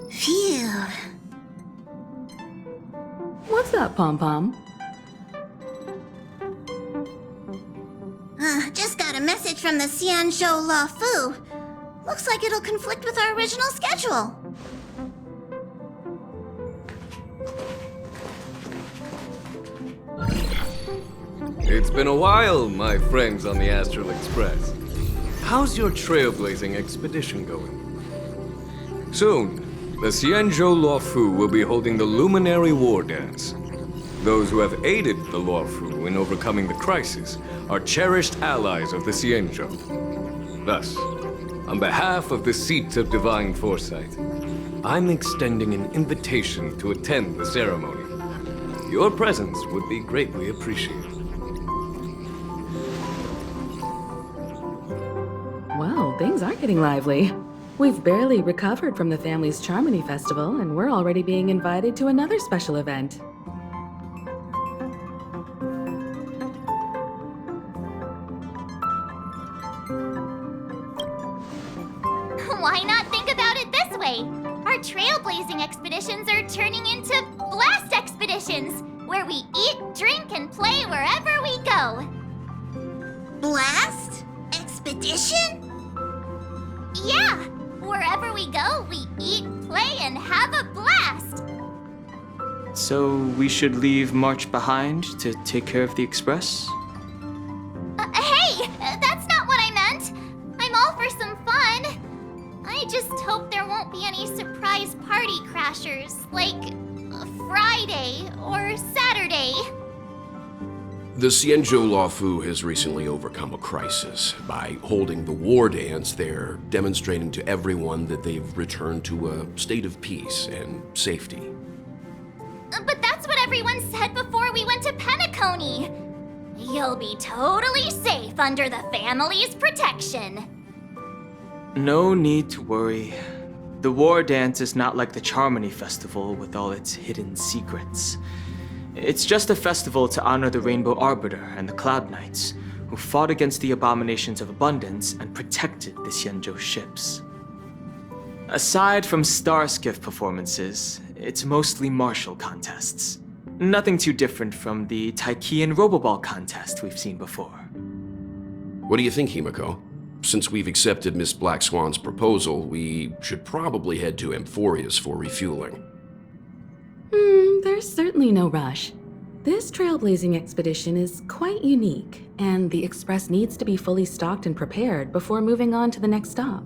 Phew. What's up, Pom-Pom? Just got a message from the Xianzhou Luofu. Looks like it'll conflict with our original schedule. It's been a while, my friends on the Astral Express. How's your trailblazing expedition going? Soon, the Xianzhou Luofu will be holding the Luminary War Dance. Those who have aided the Luofu in overcoming the crisis are cherished allies of the Xianzhou. Thus, on behalf of the Seat of Divine Foresight, I'm extending an invitation to attend the ceremony. Your presence would be greatly appreciated. Well, things are getting lively. We've barely recovered from the family's Charmony Festival, and we're already being invited to another special event. Why not think about it this way? Our trailblazing expeditions are turning into blast expeditions, where we eat, drink, and play wherever we go. Blast? Expedition? Yeah! Wherever we go, we eat, play, and have a blast! So we should leave March behind to take care of the Express? Hey! That's not what I meant! I'm all for some fun. I just hope there won't be any surprise party crashers, like Friday or Saturday. The Xianzhou Luofu has recently overcome a crisis. By holding the war dance, they're demonstrating to everyone that they've returned to a state of peace and safety. But that's what everyone said before we went to Penacony. You'll be totally safe under the family's protection. No need to worry. The war dance is not like the Charmony Festival with all its hidden secrets. It's just a festival to honor the Rainbow Arbiter and the Cloud Knights, who fought against the abominations of abundance and protected the Xianzhou ships. Aside from star skiff performances, it's mostly martial contests. Nothing too different from the Taiki and Roboball contest we've seen before. What do you think, Himiko? Since we've accepted Miss Black Swan's proposal, we should probably head to Amphorius for refueling. There's certainly no rush. This trailblazing expedition is quite unique, and the Express needs to be fully stocked and prepared before moving on to the next stop.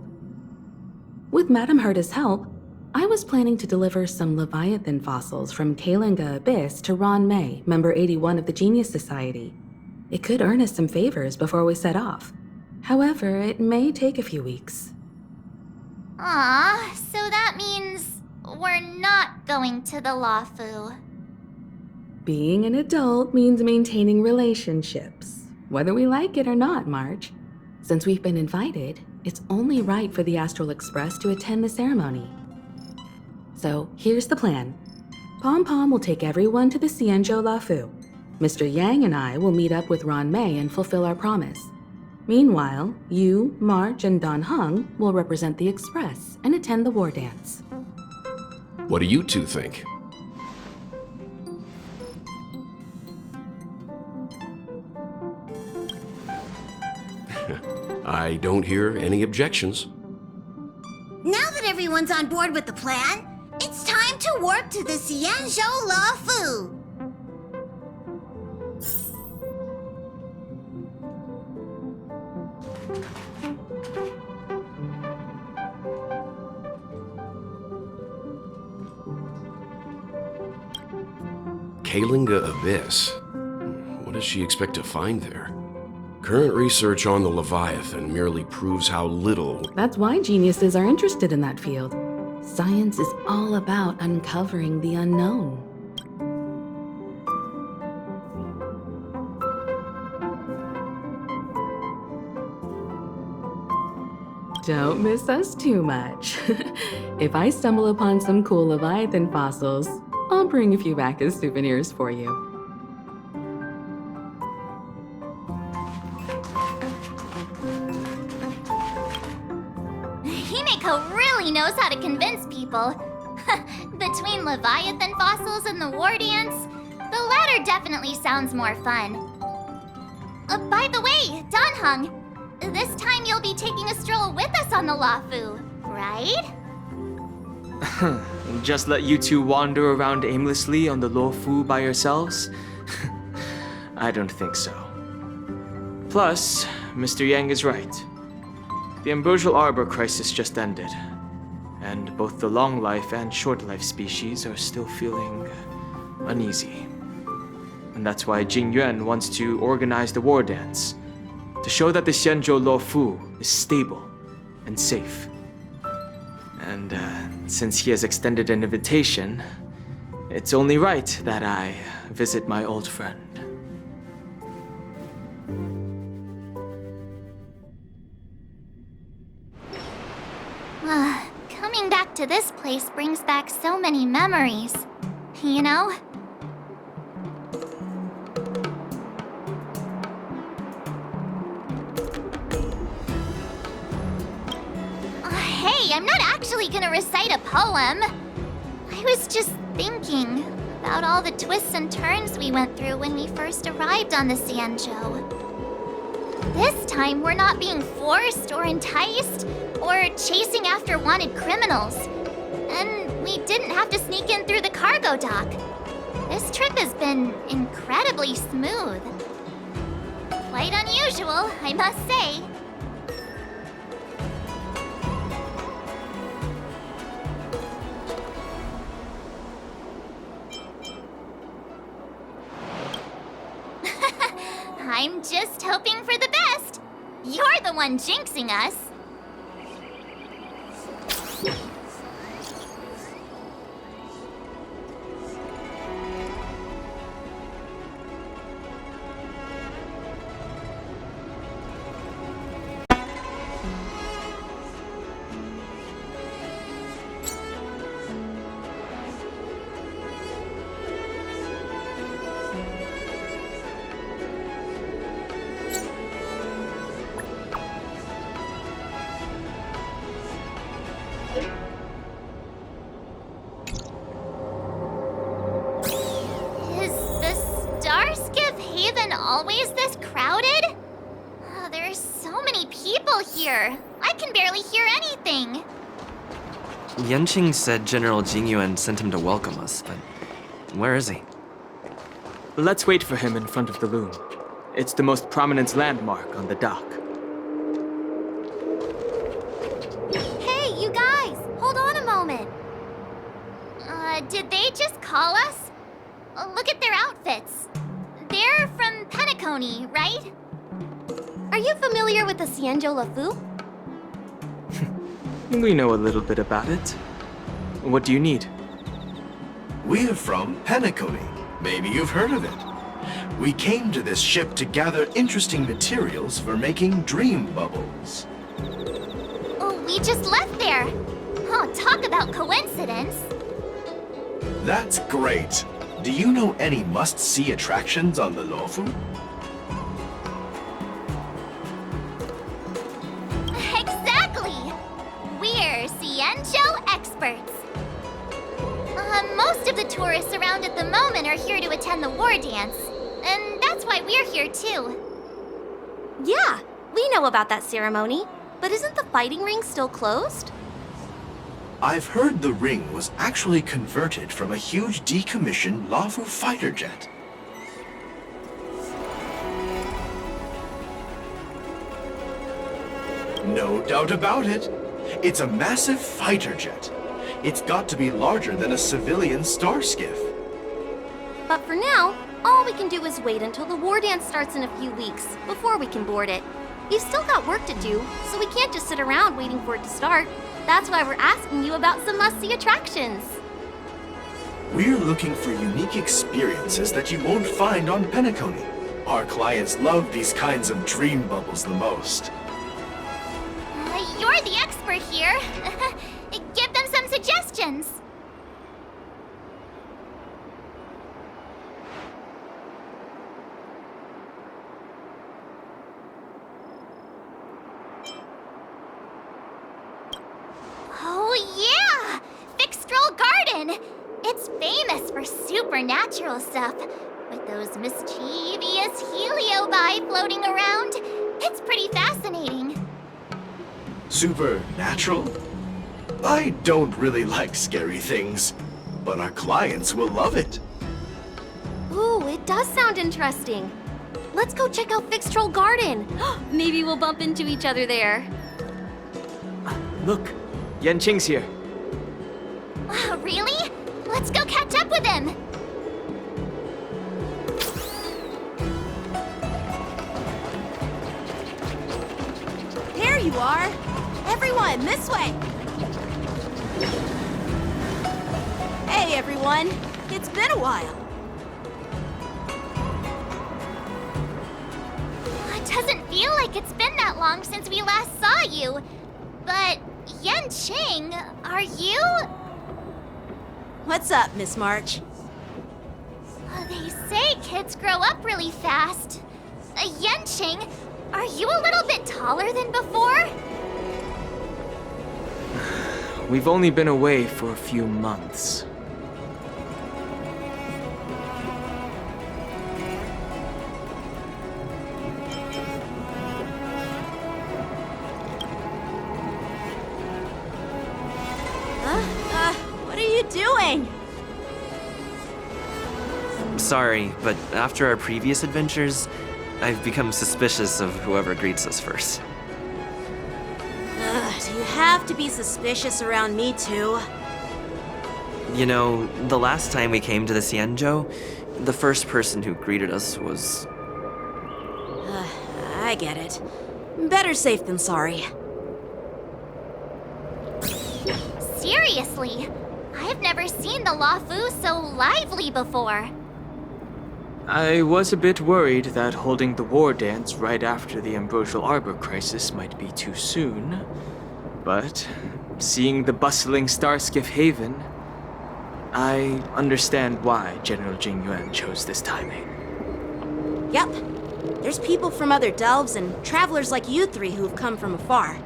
With Madame Herta's help, I was planning to deliver some Leviathan fossils from Kalinga Abyss to Ron May, member 81 of the Genius Society. It could earn us some favors before we set off. However, it may take a few weeks. So that means we're not going to the Luofu. Being an adult means maintaining relationships, whether we like it or not, March. Since we've been invited, it's only right for the Astral Express to attend the ceremony. So here's the plan. Pom-Pom will take everyone to the Xianzhou Luofu. Mr. Yang and I will meet up with Ron May and fulfill our promise. Meanwhile, you, March, and Don Hung will represent the Express and attend the war dance. What do you two think? I don't hear any objections. Now that everyone's on board with the plan, it's time to warp to the Xianzhou Luofu. Kalinga Abyss. What does she expect to find there? Current research on the Leviathan merely proves how little... That's why geniuses are interested in that field. Science is all about uncovering the unknown. Don't miss us too much. If I stumble upon some cool Leviathan fossils, I'll bring a few back as souvenirs for you. Echo really knows how to convince people. Between Leviathan fossils and the war dance, the latter definitely sounds more fun. By the way, Danheng, this time you'll be taking a stroll with us on the Luofu, right? Just let you two wander around aimlessly on the Luofu by yourselves? I don't think so. Plus, Mr. Yang is right. The Ambrosial Arbor crisis just ended, and both the long life and short life species are still feeling uneasy. And that's why Jing Yuan wants to organize the war dance, to show that the Xianzhou Luofu is stable and safe. And since he has extended an invitation, it's only right that I visit my old friend. Coming back to this place brings back so many memories. You know? Hey, I'm not actually gonna recite a poem. I was just thinking about all the twists and turns we went through when we first arrived on the Xianzhou. This time, we're not being forced or enticed or chasing after wanted criminals. And we didn't have to sneak in through the cargo dock. This trip has been incredibly smooth. Quite unusual, I must say. I'm just hoping for the best. You're the one jinxing us. Always this crowded? Oh, there's so many people here. I can barely hear anything. Yanqing said General Jingyuan sent him to welcome us, but where is he? Let's wait for him in front of the loom. It's the most prominent landmark on the dock. Hey, you guys! Hold on a moment. Did they just call us? Look at their outfits. They're from Penacony, right? Are you familiar with the Xianzhou Luofu? We know a little bit about it. What do you need? We're from Penacony. Maybe you've heard of it. We came to this ship to gather interesting materials for making dream bubbles. Oh, we just left there. Oh, talk about coincidence. That's great. Do you know any must-see attractions on the Luofu? Exactly! We're Xianzhou experts. Most of the tourists around at the moment are here to attend the war dance. And that's why we're here too. Yeah, we know about that ceremony. But isn't the fighting ring still closed? I've heard the ring was actually converted from a huge decommissioned Luofu fighter jet. No doubt about it. It's a massive fighter jet. It's got to be larger than a civilian star skiff. But for now, all we can do is wait until the war dance starts in a few weeks before we can board it. We've still got work to do, so we can't just sit around waiting for it to start. That's why we're asking you about some must-see attractions. We're looking for unique experiences that you won't find on Penacony. Our clients love these kinds of dream bubbles the most. You're the expert here. Give them some suggestions. supernatural stuff. With those mischievous heliobi floating around. It's pretty fascinating. Supernatural? I don't really like scary things, but our clients will love it. Ooh, it does sound interesting. Let's go check out Fixed Troll Garden. Maybe we'll bump into each other there. Look, Yanqing's here. Really? Let's go catch up with him. There you are. Everyone, this way. Hey, everyone. It's been a while. It doesn't feel like it's been that long since we last saw you. But, Yanqing, are you? What's up, Miss March? They say kids grow up really fast. Yanqing, are you a little bit taller than before? We've only been away for a few months. What are you doing? Sorry, but after our previous adventures, I've become suspicious of whoever greets us first. Do you have to be suspicious around me too? You know, the last time we came to the Xianzhou, the first person who greeted us was... I get it. Better safe than sorry. Seriously, I've never seen the Luofu so lively before. I was a bit worried that holding the war dance right after the Ambrosial Arbor crisis might be too soon. But seeing the bustling Starskiff Haven, I understand why General Jingyuan chose this timing. Yep. There's people from other delves and travelers like you three who've come from afar.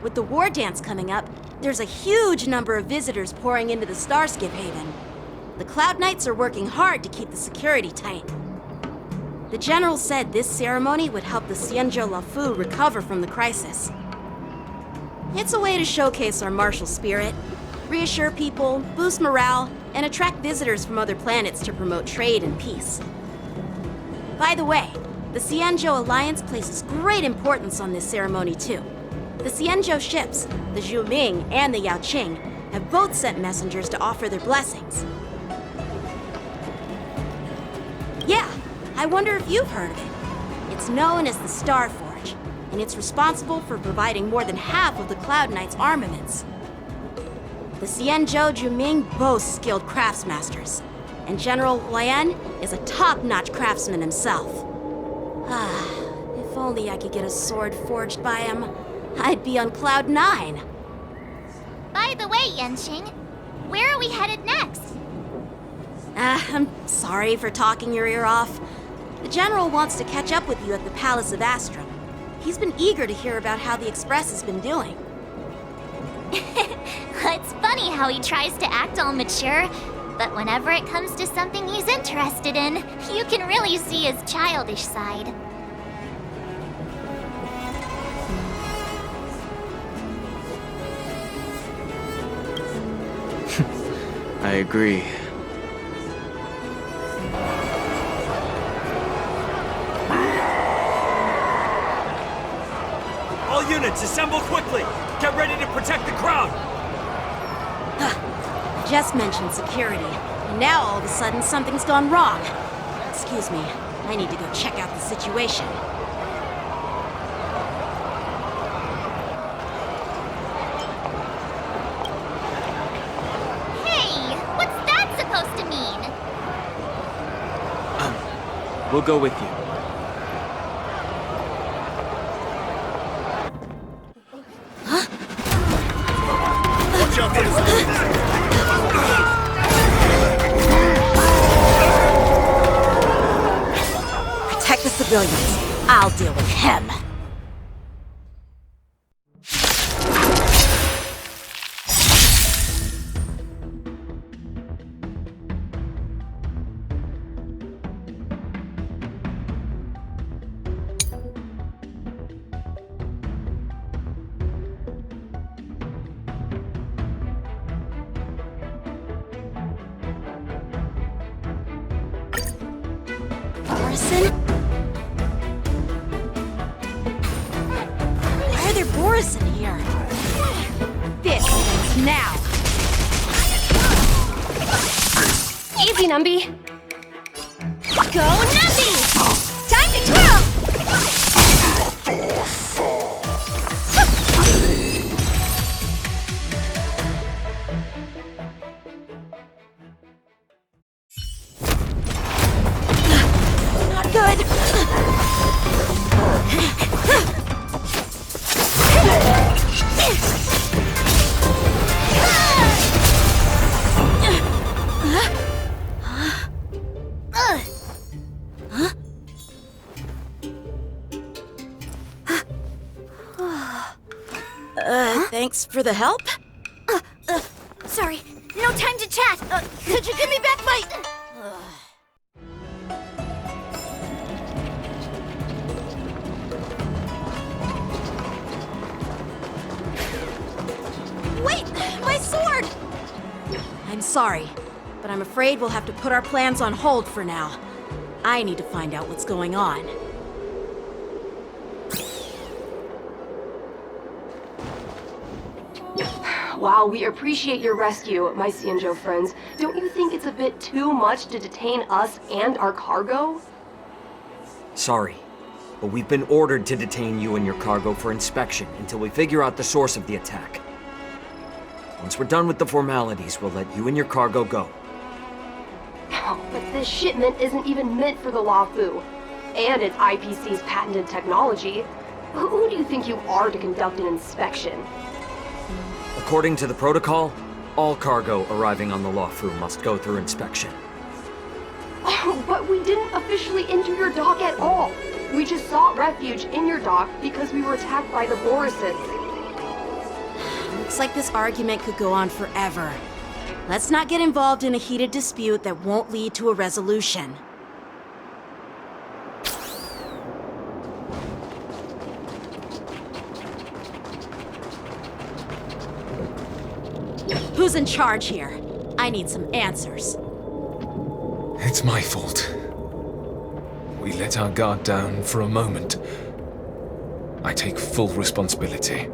With the war dance coming up, there's a huge number of visitors pouring into the Starskiff Haven. The Cloud Knights are working hard to keep the security tight. The General said this ceremony would help the Xianzhou Luofu recover from the crisis. It's a way to showcase our martial spirit, reassure people, boost morale, and attract visitors from other planets to promote trade and peace. By the way, the Xianzhou Alliance places great importance on this ceremony too. The Xianzhou ships, the Zhuming and the Yaoqing, have both sent messengers to offer their blessings. Yeah, I wonder if you've heard of it. It's known as the Star Forge, and it's responsible for providing more than half of the Cloud Knights' armaments. The Xianzhou Zhuming boasts skilled craftsmasters, and General Huayan is a top-notch craftsman himself. If only I could get a sword forged by him, I'd be on Cloud 9. By the way, Yanqing, where are we headed next? I'm sorry for talking your ear off. The General wants to catch up with you at the Palace of Astrum. He's been eager to hear about how the Express has been doing. It's funny how he tries to act all mature, but whenever it comes to something he's interested in, you can really see his childish side. I agree. All units, assemble quickly! Get ready to protect the crowd! I just mentioned security, and now all of a sudden something's gone wrong. Excuse me, I need to go check out the situation. Hey, what's that supposed to mean? We'll go with you. Watch out for this! Protect the civilians. I'll deal with him. Borison? Why are there Borison here? This ends now! Easy, Numby! Go, Numby! Time to twirl! Not good! Thanks for the help. Sorry, no time to chat! Could you give me back my... Wait! My sword! I'm sorry, but I'm afraid we'll have to put our plans on hold for now. I need to find out what's going on. While we appreciate your rescue, my Xianzhou friends, don't you think it's a bit too much to detain us and our cargo? Sorry, but we've been ordered to detain you and your cargo for inspection until we figure out the source of the attack. Once we're done with the formalities, we'll let you and your cargo go. Oh, but this shipment isn't even meant for the Luofu, and it's IPC's patented technology. Who do you think you are to conduct an inspection? According to the protocol, all cargo arriving on the Luofu must go through inspection. Oh, but we didn't officially enter your dock at all. We just sought refuge in your dock because we were attacked by the Borisons. Looks like this argument could go on forever. Let's not get involved in a heated dispute that won't lead to a resolution. Who's in charge here? I need some answers. It's my fault. We let our guard down for a moment. I take full responsibility.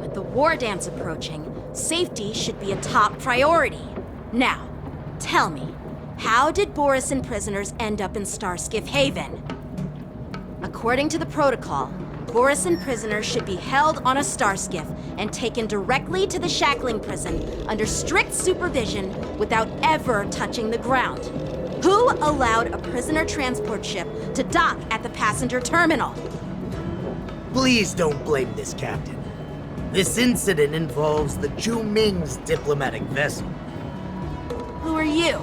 With the war dance approaching, safety should be a top priority. Now, tell me, how did Borison prisoners end up in Starskiff Haven? According to the protocol, Borison prisoners should be held on a starskiff and taken directly to the shackling prison under strict supervision without ever touching the ground. Who allowed a prisoner transport ship to dock at the passenger terminal? Please don't blame this captain. This incident involves the Zhu Ming's diplomatic vessel. Who are you?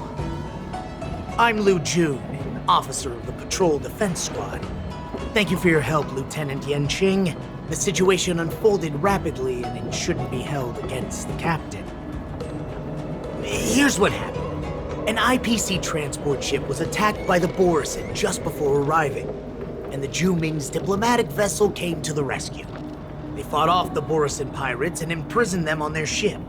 I'm Lu Jun, an officer of the Patrol Defense Squad. Thank you for your help, Lieutenant Yanqing. The situation unfolded rapidly, and it shouldn't be held against the captain. Here's what happened. An IPC transport ship was attacked by the Borison just before arriving, and the Zhu Ming's diplomatic vessel came to the rescue. They fought off the Borison pirates and imprisoned them on their ship.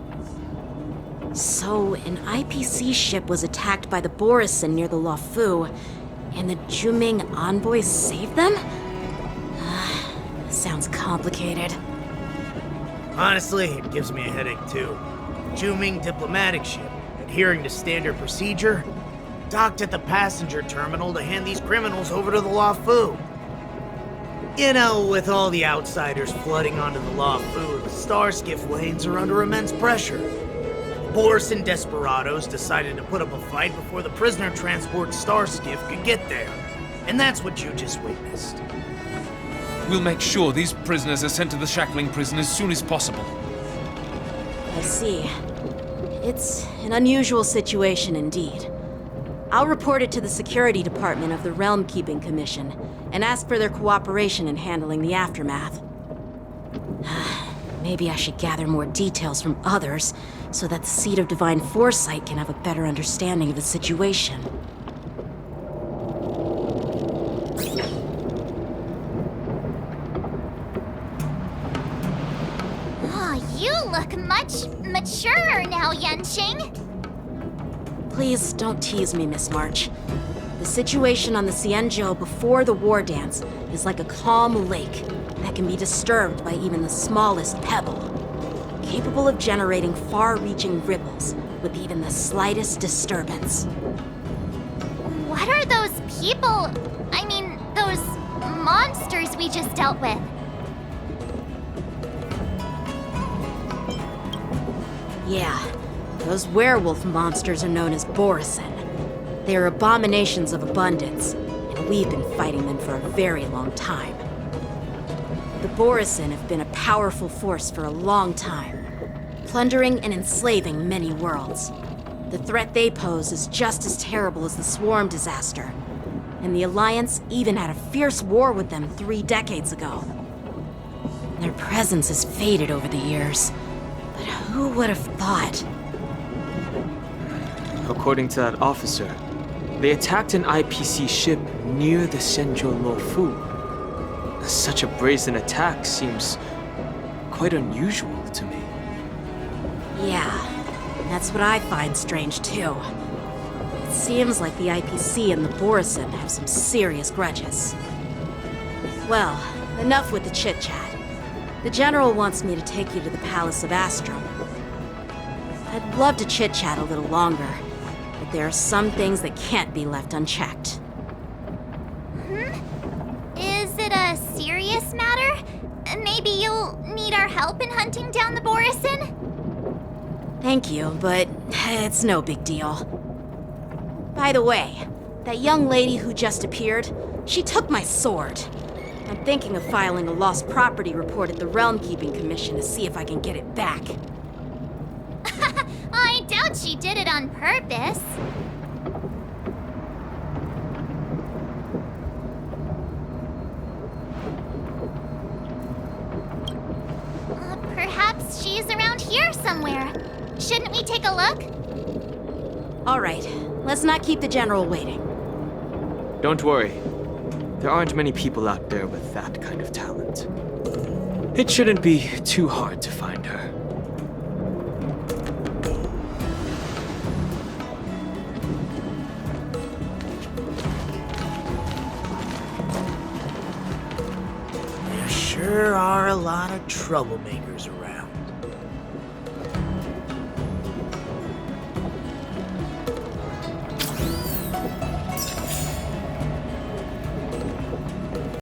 So, an IPC ship was attacked by the Borison near the Luofu, and the Zhu Ming envoys saved them? Sounds complicated. Honestly, it gives me a headache too. The Zhu Ming diplomatic ship, adhering to standard procedure, docked at the passenger terminal to hand these criminals over to the Luofu. You know, with all the outsiders flooding onto the Luofu, the starskiff lanes are under immense pressure. Borison desperados decided to put up a fight before the prisoner transport starskiff could get there. And that's what you just witnessed. We'll make sure these prisoners are sent to the shackling prison as soon as possible. I see. It's an unusual situation indeed. I'll report it to the security department of the Realm Keeping Commission and ask for their cooperation in handling the aftermath. Maybe I should gather more details from others so that the Seed of Divine Foresight can have a better understanding of the situation. Oh, you look much maturer now, Yanqing. Please don't tease me, Miss March. The situation on the Xianzhou before the war dance is like a calm lake that can be disturbed by even the smallest pebble, capable of generating far-reaching ripples with even the slightest disturbance. What are those people? I mean, those monsters we just dealt with? Yeah, those werewolf monsters are known as Borisin. They are abominations of abundance, and we've been fighting them for a very long time. The Borisin have been a powerful force for a long time, plundering and enslaving many worlds. The threat they pose is just as terrible as the Swarm disaster, and the Alliance even had a fierce war with them 3 decades ago. Their presence has faded over the years, but who would have thought? According to that officer, they attacked an IPC ship near the Xianzhou Luofu. Such a brazen attack seems quite unusual to me. Yeah, that's what I find strange too. It seems like the IPC and the Borisin have some serious grudges. Well, enough with the chit-chat. The General wants me to take you to the Palace of Astrum. I'd love to chit-chat a little longer, but there are some things that can't be left unchecked. Is it a serious matter? Maybe you'll need our help in hunting down the Borisin? Thank you, but it's no big deal. By the way, that young lady who just appeared, she took my sword. I'm thinking of filing a lost property report at the Realm Keeping Commission to see if I can get it back. I doubt she did it on purpose. Perhaps she's around here somewhere. Shouldn't we take a look? All right, let's not keep the General waiting. Don't worry. There aren't many people out there with that kind of talent. It shouldn't be too hard to find her. There sure are a lot of troublemakers around.